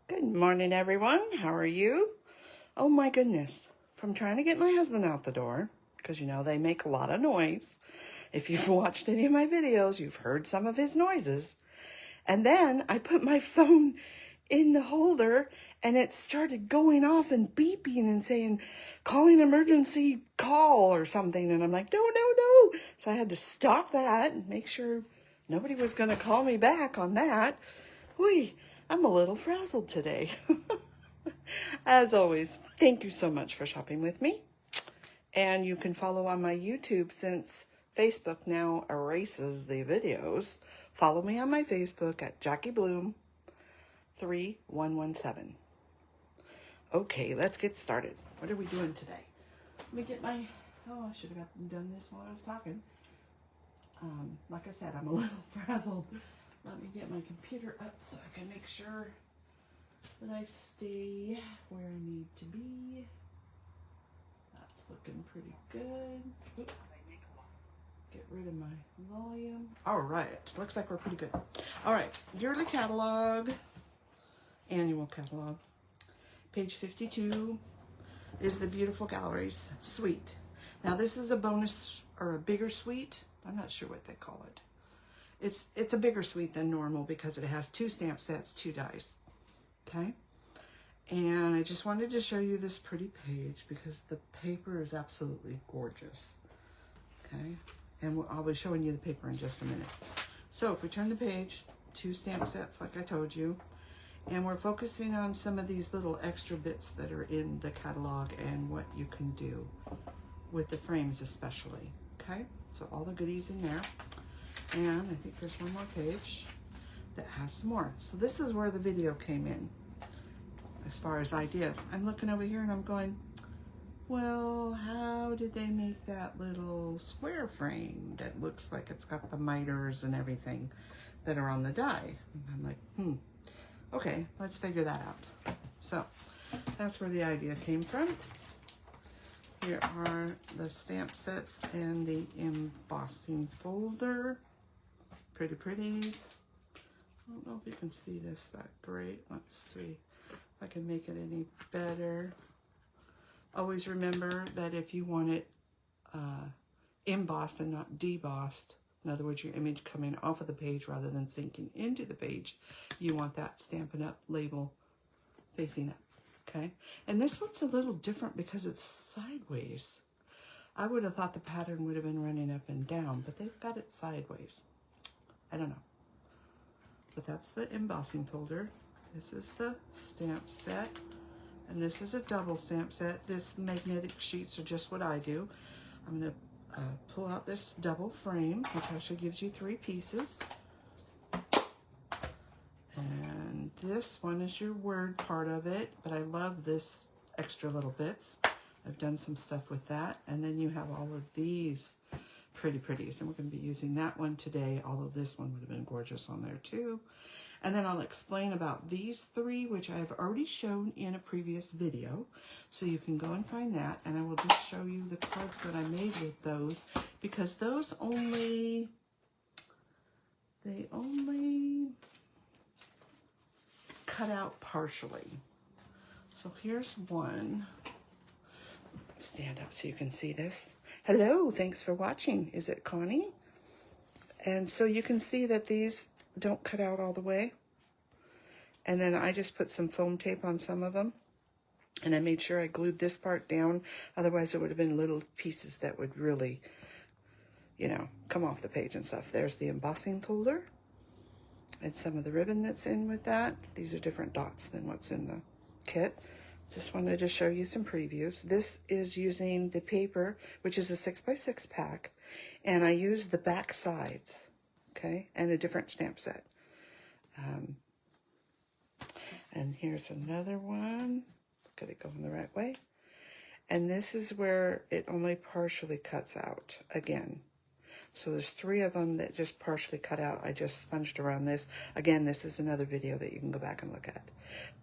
Good morning, everyone. How are you? Oh my goodness. From trying to get my husband out the door, because you know they make a lot of noise. If you've watched any of my videos, you've heard some of his noises. And then I put my phone in the holder and it started going off and beeping and saying, calling emergency call or something. And I'm like, no, no, no. So I had to stop that and make sure nobody was going to call me back on that. Whee, I'm a little frazzled today. As always, thank you so much for shopping with me. And you can follow on my YouTube since Facebook now erases the videos. Follow me on my Facebook at Jackie Bluhm 3117. Okay, let's get started. What are we doing today? Let me get my, oh, I should have done this while I was talking. Like I said, I'm a little frazzled. Let me get my computer up so I can make sure that I stay where I need to be. That's looking pretty good. Oops. Get rid of my volume. All right, looks like we're pretty good. All right, yearly catalog, annual catalog. Page 52 is the Beautiful Galleries suite. Now this is a bonus or a bigger suite. I'm not sure what they call it. It's a bigger suite than normal because it has 2 stamp sets, 2 dies. Okay, and I just wanted to show you this pretty page because the paper is absolutely gorgeous. Okay, and I'll be showing you the paper in just a minute. So if we turn the page, 2 stamp sets like I told you, and we're focusing on some of these little extra bits that are in the catalog and what you can do with the frames especially. Okay, so all the goodies in there. And I think there's one more page that has some more. So this is where the video came in as far as ideas. I'm looking over here and I'm going, well, how did they make that little square frame that looks like it's got the miters and everything that are on the die? And I'm like, okay, let's figure that out. So that's where the idea came from. Here are the stamp sets and the embossing folder. Pretty pretties. I don't know if you can see this that great. Let's see if I can make it any better. Always remember that if you want it embossed and not debossed, in other words, your image coming off of the page rather than sinking into the page, you want that Stampin' Up label facing up, okay? And this one's a little different because it's sideways. I would have thought the pattern would have been running up and down, but they've got it sideways. I don't know. But that's the embossing folder. This is the stamp set. And this is a double stamp set. This magnetic sheets are just what I do. I'm going to pull out this double frame, which actually gives you 3 pieces. And this one is your word part of it, but I love this extra little bits. I've done some stuff with that. And then you have all of these pretty pretties, and we're going to be using that one today, although this one would have been gorgeous on there too. And then I'll explain about these 3, which I have already shown in a previous video, so you can go and find that. And I will just show you the cards that I made with those, because those they only cut out partially. So here's one. Stand up so you can see this. Hello, thanks for watching. Is it Connie? And so you can see that these don't cut out all the way. And then I just put some foam tape on some of them. And I made sure I glued this part down. Otherwise, it would have been little pieces that would really, you know, come off the page and stuff. There's the embossing folder. And some of the ribbon that's in with that. These are different dots than what's in the kit. Just wanted to show you some previews. This is using the paper, which is a 6x6 pack, and I used the back sides, okay, and a different stamp set. And here's another one. Got it going the right way. And this is where it only partially cuts out again. So there's 3 of them that just partially cut out. I just sponged around this. Again, this is another video that you can go back and look at.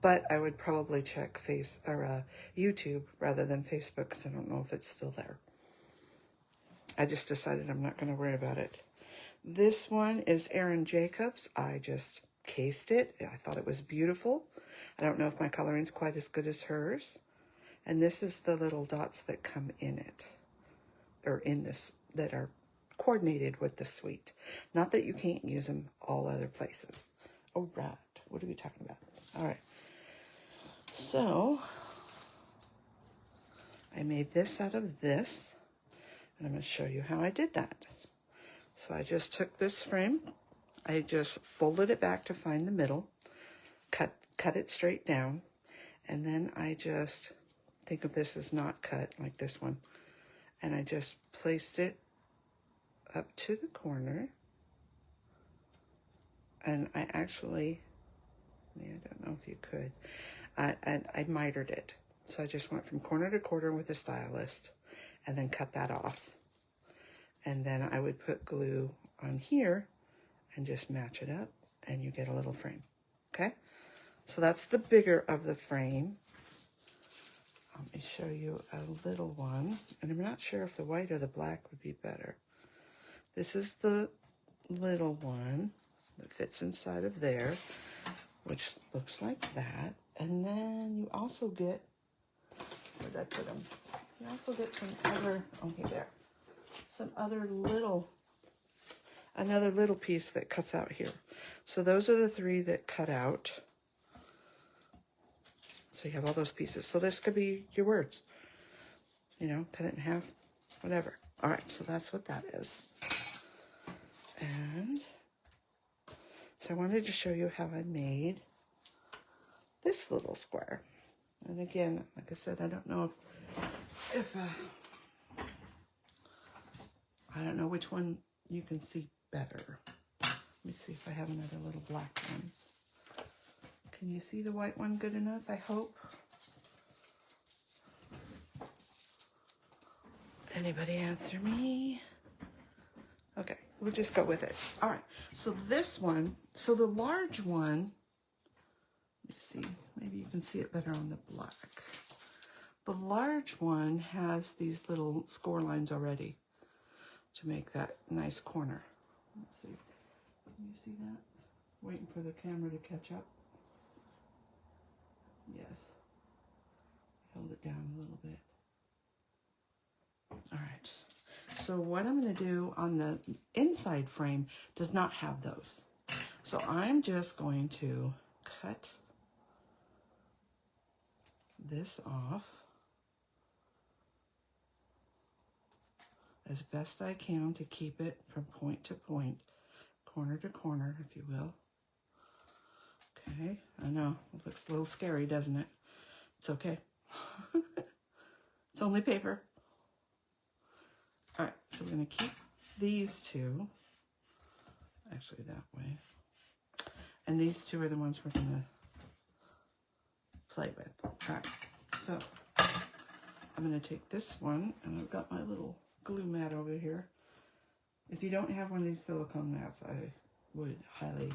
But I would probably check YouTube rather than Facebook, because I don't know if it's still there. I just decided I'm not going to worry about it. This one is Erin Jacobs. I just cased it. I thought it was beautiful. I don't know if my coloring's quite as good as hers. And this is the little dots that come in it, or in this, that are coordinated with the suite. Not that you can't use them all other places. Oh, right. What are we talking about? All right. So I made this out of this, and I'm going to show you how I did that. So I just took this frame, I just folded it back to find the middle, cut it straight down, and then I just think of this as not cut like this one, and I just placed it up to the corner, and I actually, I don't know if you could, I mitered it. So I just went from corner to corner with a stylus and then cut that off. And then I would put glue on here and just match it up, and you get a little frame, okay? So that's the bigger of the frame. Let me show you a little one, and I'm not sure if the white or the black would be better. This is the little one that fits inside of there, which looks like that. And then you also get, where did I put them? You also get some other, okay, there. Some other little, another little piece that cuts out here. So those are the three that cut out. So you have all those pieces. So this could be your words. You know, cut it in half, whatever. All right, so that's what that is. And so I wanted to show you how I made this little square. And again, like I said, I don't know if I don't know which one you can see better. Let me see if I have another little black one. Can you see the white one good enough, I hope? Anybody answer me? Okay, we'll just go with it. All right, so this one, so the large one, let me see, maybe you can see it better on the black. The large one has these little score lines already to make that nice corner. Let's see. Can you see that? Waiting for the camera to catch up. Yes. Hold it down a little bit. All right. So what I'm going to do on the inside frame does not have those. So I'm just going to cut this off as best I can to keep it from point to point, corner to corner, if you will. Okay, I know, it looks a little scary, doesn't it? It's okay. It's only paper. All right, so we're gonna keep these two, actually that way. And these two are the ones we're gonna play with. All right, so I'm gonna take this one, and I've got my little glue mat over here. If you don't have one of these silicone mats, I would highly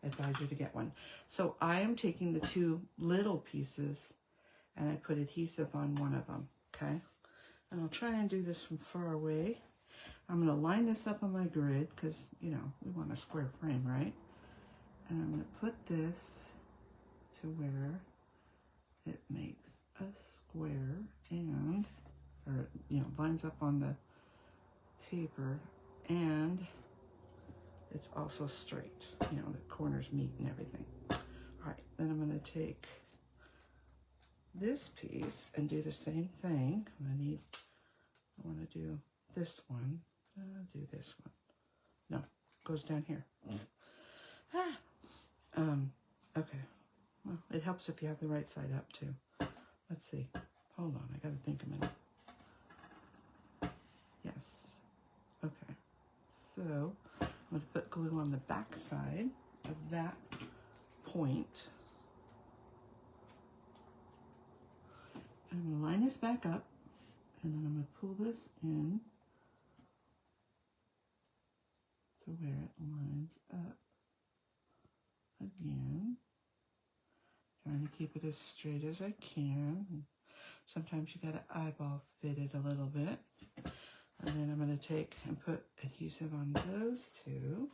advise you to get one. So I am taking the two little pieces and I put adhesive on one of them, okay? And I'll try and do this from far away. I'm gonna line this up on my grid because, you know, we want a square frame, right? And I'm gonna put this to where it makes a square and, or, you know, lines up on the paper, and it's also straight, you know, the corners meet and everything. All right, then I'm going to take this piece and do the same thing. I want to do this one. I'll do this one. No, it goes down here. Okay. Well, it helps if you have the right side up too. Let's see. Hold on, I got to think a minute. Yes. Okay. So I'm going to put glue on the back side of that point. And I'm going to line this back up, and then I'm going to pull this in to where it lines up again. Trying to keep it as straight as I can. Sometimes you got to eyeball fit it a little bit. And then I'm going to take and put adhesive on those two.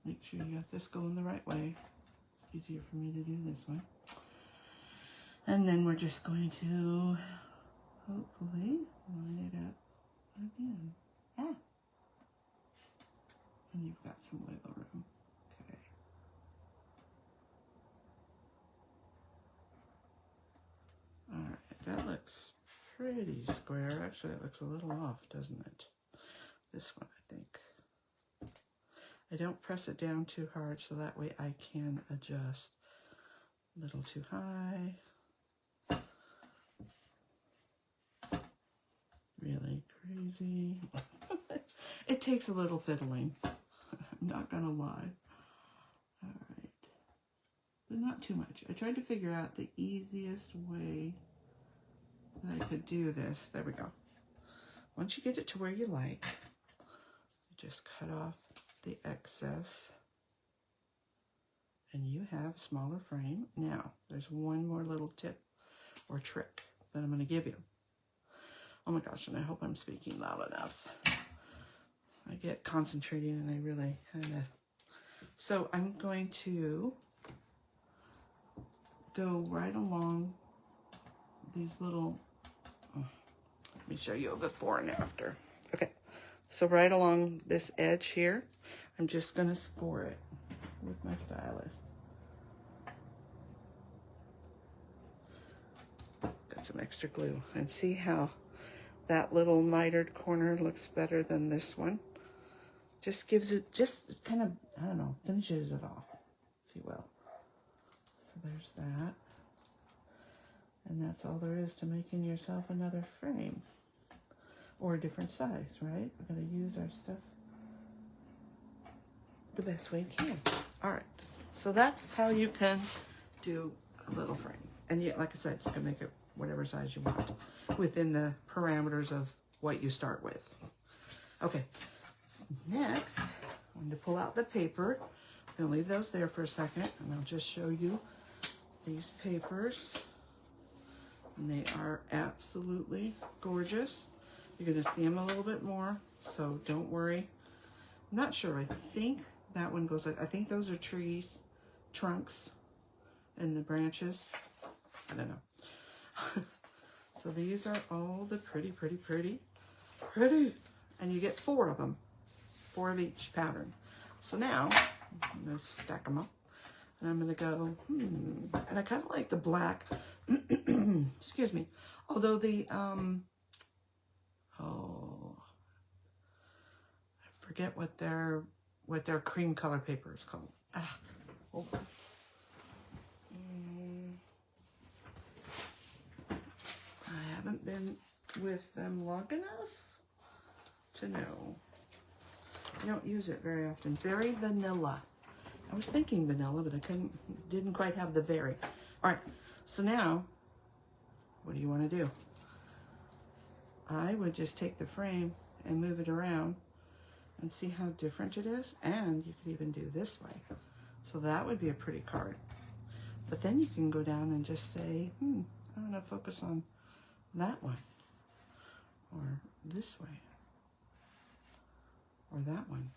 Make sure you got this going the right way. It's easier for me to do this way. And then we're just going to hopefully line it up again. Ah. And you've got some wiggle room. Okay. Alright, that looks pretty square. Actually, it looks a little off, doesn't it? This one, I think. I don't press it down too hard so that way I can adjust. A little too high. Really crazy. It takes a little fiddling. I'm not gonna lie. Alright. But not too much. I tried to figure out the easiest way that I could do this. There we go. Once you get it to where you like, you just cut off the excess. And you have a smaller frame. Now, there's one more little tip or trick that I'm gonna give you. Oh my gosh, and I hope I'm speaking loud enough. I get concentrating and I really kind of... So I'm going to go right along these little... let me show you a before and after. Okay, so right along this edge here, I'm just going to score it with my stylus. Got some extra glue. And see how that little mitered corner looks better than this one. Just gives it, just kind of, I don't know, finishes it off, if you will. So there's that. And that's all there is to making yourself another frame. Or a different size, right? We're going to use our stuff the best way we can. All right. So that's how you can do a little frame. And yet, like I said, you can make it whatever size you want within the parameters of what you start with. Okay, so next, I'm going to pull out the paper. I'm going to leave those there for a second, and I'll just show you these papers. And they are absolutely gorgeous. You're going to see them a little bit more, so don't worry. I'm not sure. I think that one goes, I think those are trees, trunks, and the branches. I don't know. So these are all the pretty. And you get 4 of them, 4 of each pattern. So now, I'm going to stack them up. And I'm going to go, And I kind of like the black, excuse me. Although the, I forget what their cream color paper is called. Hold on. I haven't been with them long enough to know. I don't use it very often. Very vanilla. I was thinking vanilla, but I didn't quite have the very. All right, so now, what do you want to do? I would just take the frame and move it around and see how different it is. And you could even do this way. So that would be a pretty card. But then you can go down and just say, I want to focus on that one, or this way, or that one.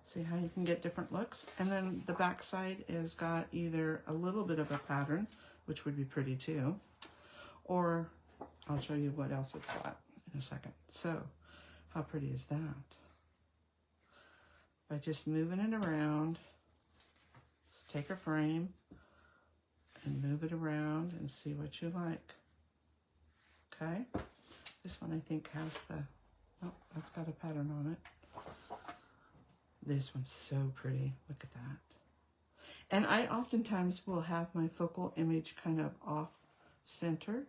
See how you can get different looks? And then the back side is got either a little bit of a pattern, which would be pretty too, or I'll show you what else it's got in a second. So how pretty is that? By just moving it around, just take a frame and move it around and see what you like. Okay, this one I think has the, that's got a pattern on it. This one's so pretty, look at that. And I oftentimes will have my focal image kind of off center.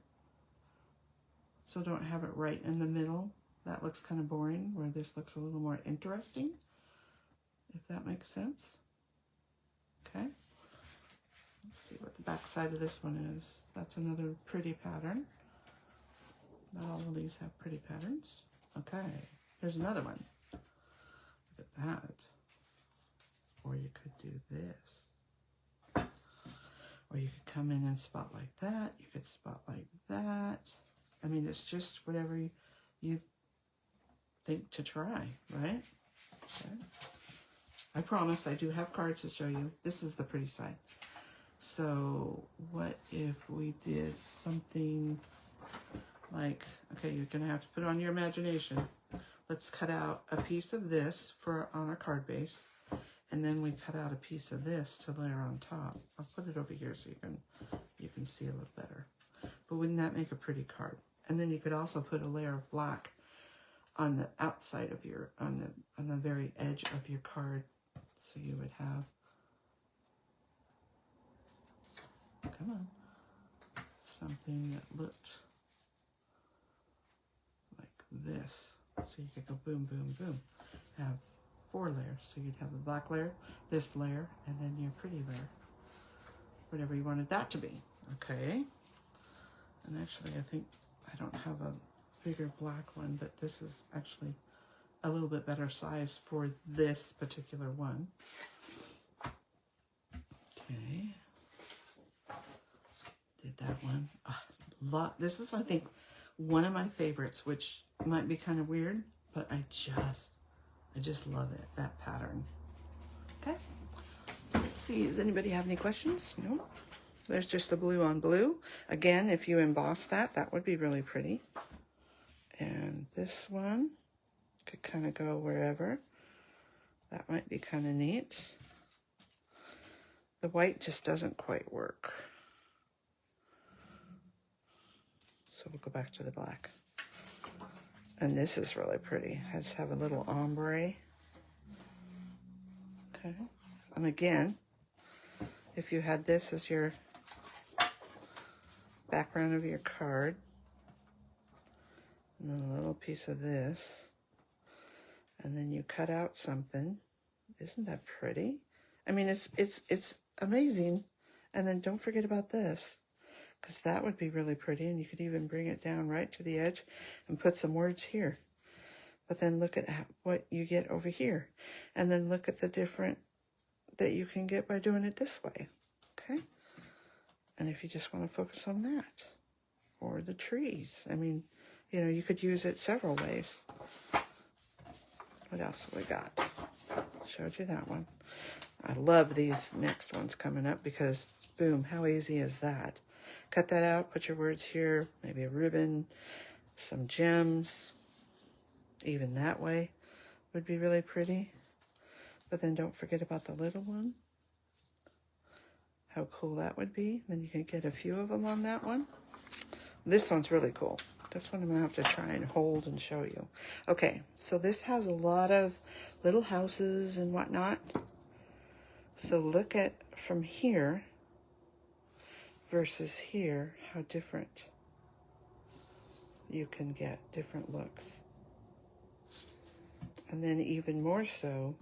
So don't have it right in the middle. That looks kind of boring, where this looks a little more interesting, if that makes sense. Okay. Let's see what the back side of this one is. That's another pretty pattern. Not all of these have pretty patterns. Okay, here's another one. Look at that. Or you could do this. Or you could come in and spot like that. You could spot like that. I mean, it's just whatever you think to try, right? Okay. I promise I do have cards to show you. This is the pretty side. So what if we did something like, okay, you're gonna have to put on your imagination. Let's cut out a piece of this for on our card base, and then we cut out a piece of this to layer on top. I'll put it over here so you can see a little better. But wouldn't that make a pretty card? And then you could also put a layer of black on the outside of your, on the very edge of your card. So you would have, come on, something that looked like this. So you could go boom, boom, boom. Have 4 layers. So you'd have the black layer, this layer, and then your pretty layer. Whatever you wanted that to be. Okay. And actually, I think I don't have a bigger black one, but this is actually a little bit better size for this particular one. Okay. Did that one. This is, I think, one of my favorites, which might be kind of weird, but I just love it, that pattern. Okay. Let's see, does anybody have any questions? No? There's just the blue on blue. Again, if you emboss that, that would be really pretty. And this one could kind of go wherever. That might be kind of neat. The white just doesn't quite work. So we'll go back to the black. And this is really pretty. I just have a little ombre. Okay. And again, if you had this as your background of your card, and then a little piece of this, and then you cut out something. Isn't that pretty? I mean, it's amazing. And then don't forget about this, because that would be really pretty, and you could even bring it down right to the edge and put some words here. But then look at what you get over here, and then look at the different that you can get by doing it this way. Okay. And if you just want to focus on that, or the trees, I mean, you know, you could use it several ways. What else have we got? Showed you that one. I love these next ones coming up because, boom, how easy is that? Cut that out, put your words here, maybe a ribbon, some gems, even that way would be really pretty. But then don't forget about the little one. How cool that would be. Then you can get a few of them on that one. This one's really cool. This one I'm going to have to try and hold and show you. Okay, so this has a lot of little houses and whatnot. So look at from here versus here, how different you can get, different looks. And then even more so,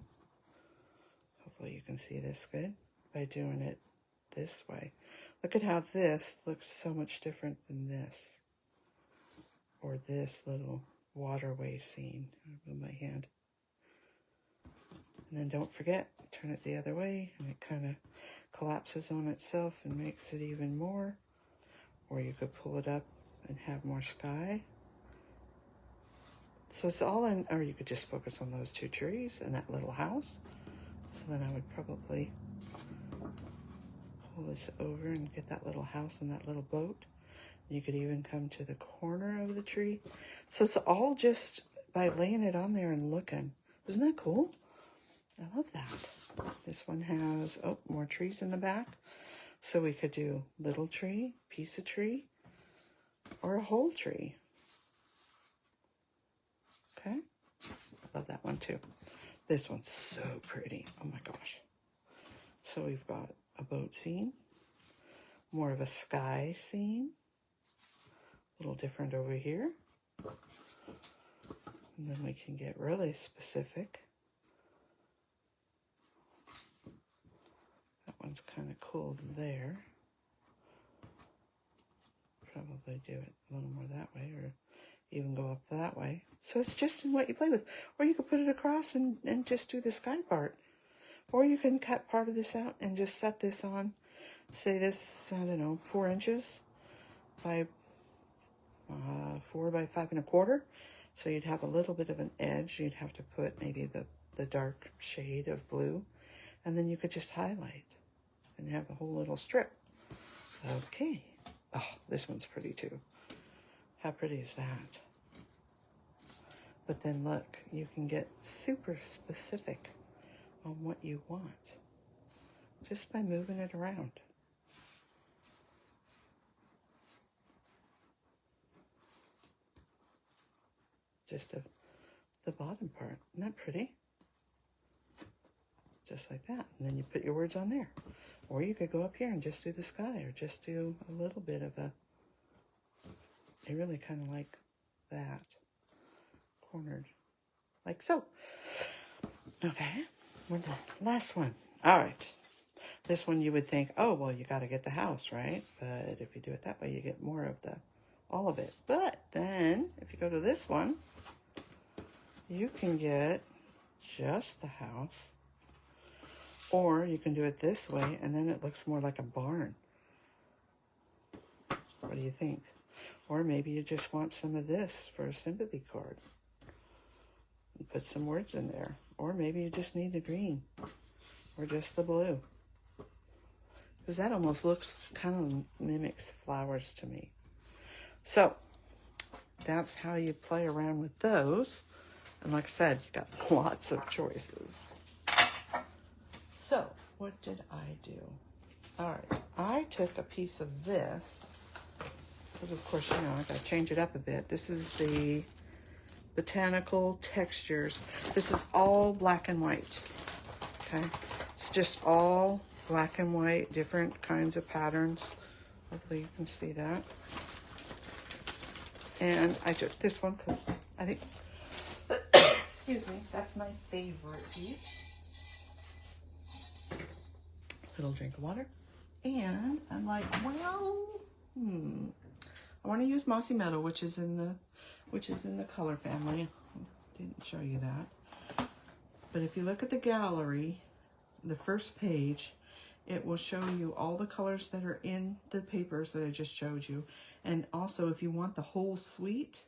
hopefully you can see this good, by doing it this way. Look at how this looks so much different than this. Or this little waterway scene. I'll move my hand. And then don't forget, turn it the other way, and it kind of collapses on itself and makes it even more. Or you could pull it up and have more sky. So it's all in, or you could just focus on those 2 trees and that little house. So then I would probably pull this over and get that little house and that little boat. You could even come to the corner of the tree. So it's all just by laying it on there and looking. Isn't that cool? I love that. This one has, oh, more trees in the back. So we could do little tree, piece of tree, or a whole tree. Okay. Love that one too. This one's so pretty. Oh my gosh. So we've got a boat scene, more of a sky scene. A little different over here. And then we can get really specific. That one's kind of cool there. Probably do it a little more that way, or even go up that way. So it's just in what you play with. Or you could put it across and just do the sky part. Or you can cut part of this out and just set this on, say this, I don't know, 4 inches by 4 by 5 1/4. So you'd have a little bit of an edge. You'd have to put maybe the the dark shade of blue, and then you could just highlight and have a whole little strip. Okay. Oh, this one's pretty too. How pretty is that? But then look, you can get super specific on what you want just by moving it around. Just the bottom part. Isn't that pretty? Just like that. And then you put your words on there. Or you could go up here and just do the sky, or just do a little bit of a, I really kind of like that. Cornered. Like so. Okay. We're the last one. All right. This one you would think, oh, well, you got to get the house, right? But if you do it that way, you get more of all of it. But then, if you go to this one, you can get just the house. Or you can do it this way, and then it looks more like a barn. What do you think? Or maybe you just want some of this for a sympathy card. And put some words in there. Or maybe you just need the green. Or just the blue. Because that almost looks, kind of mimics flowers to me. So, that's how you play around with those. And like I said, you got lots of choices. So, what did I do? All right, I took a piece of this, because of course, you know, I gotta change it up a bit. This is the Botanical Textures. This is all black and white, okay? It's just all black and white, different kinds of patterns. Hopefully you can see that. And I took this one because I think, excuse me, that's my favorite piece. Little drink of water. And I'm like, well, I want to use Mossy Meadow, which is in the color family. Didn't show you that. But if you look at the gallery, the first page, it will show you all the colors that are in the papers that I just showed you. And also, if you want the whole suite,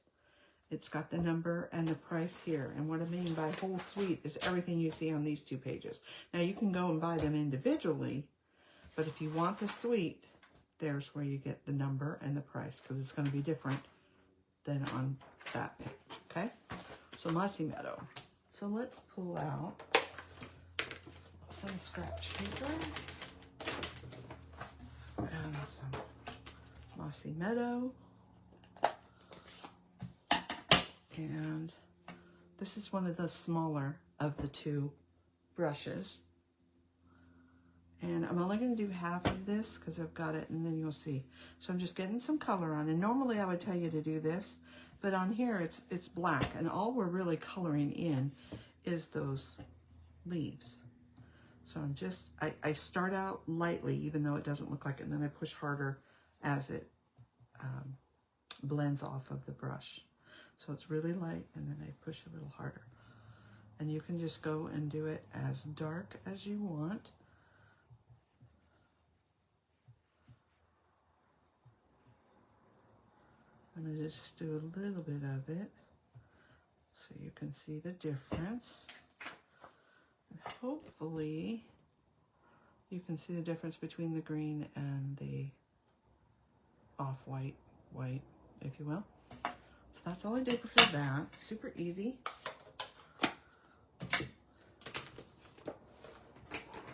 it's got the number and the price here. And what I mean by whole suite is everything you see on these 2 pages. Now, you can go and buy them individually, but if you want the suite, there's where you get the number and the price, because it's going to be different than on that page, okay? So, Mossy Meadow. So, let's pull out some scratch paper and some Mossy Meadow. And this is one of the smaller of the 2 brushes. And I'm only going to do half of this because I've got it, and then you'll see. So I'm just getting some color on. And normally I would tell you to do this, but on here it's black. And all we're really coloring in is those leaves. So I'm just, I start out lightly, even though it doesn't look like it, and then I push harder as it blends off of the brush. So it's really light, and then I push a little harder. And you can just go and do it as dark as you want. I'm going to just do a little bit of it so you can see the difference. And hopefully you can see the difference between the green and the off-white, white, if you will. So that's all I did for that. Super easy.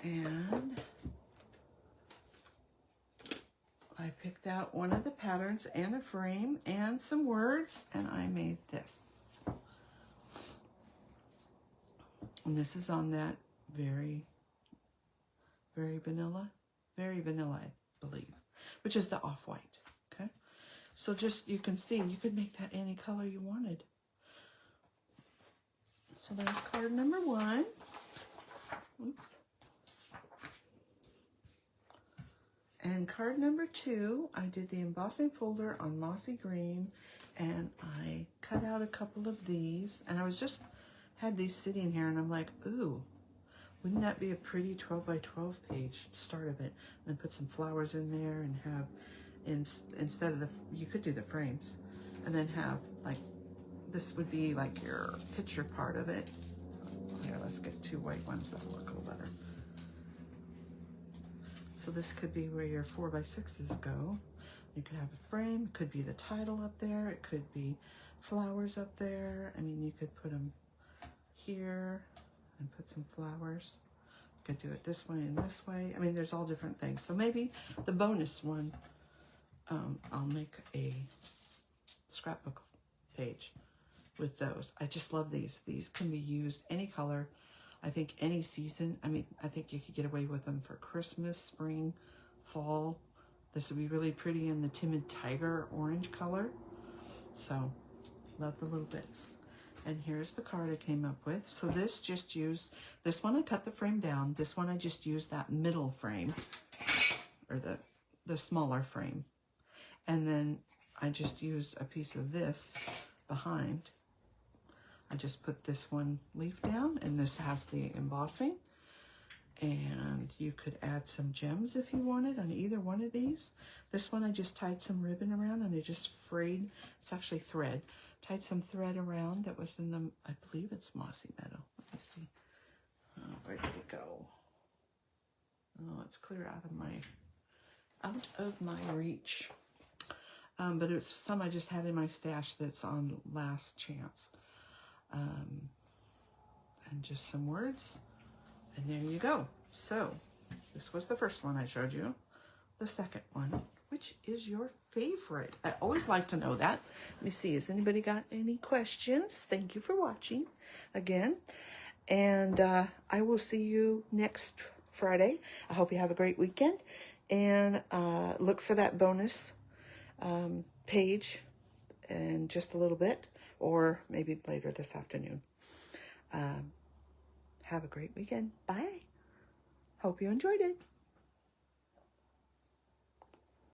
And I picked out one of the patterns and a frame and some words, and I made this. And this is on that very vanilla, I believe, which is the off-white, okay? So just, you can see, you could make that any color you wanted. So there's card number 1. Oops. And card number 2, I did the embossing folder on mossy green, and I cut out a couple of these, and I was just, had these sitting here, and I'm like, ooh, wouldn't that be a pretty 12 by 12 page, start of it, and then put some flowers in there, and have, instead of the, you could do the frames, and then have, like, this would be like your picture part of it. Here, let's get 2 white ones that'll look a little better. So this could be where your 4x6s go. You could have a frame, it could be the title up there, it could be flowers up there. I mean, you could put them here and put some flowers. You could do it this way and this way. I mean, there's all different things. So maybe the bonus one, I'll make a scrapbook page with those. I just love these. These can be used any color. I think any season. I mean, I think you could get away with them for Christmas, spring, fall. This would be really pretty in the Timid Tiger orange color. So, love the little bits. And here's the card I came up with. So this just used, this one I cut the frame down. This one I just used that middle frame, or the smaller frame. And then I just used a piece of this behind. I just put this one leaf down, and this has the embossing. And you could add some gems if you wanted on either one of these. This one I just tied some ribbon around, and I just frayed, it's actually thread, tied some thread around that was in the, I believe it's Mossy Meadow. Let me see. Oh, where did it go? Oh, it's clear out of my reach. But it was some I just had in my stash that's on last chance. And just some words. And there you go. So, this was the first one I showed you. The second one, which is your favorite? I always like to know that. Let me see, has anybody got any questions? Thank you for watching again. And I will see you next Friday. I hope you have a great weekend. And look for that bonus page in just a little bit, or maybe later this afternoon. Have a great weekend. Bye. Hope you enjoyed it.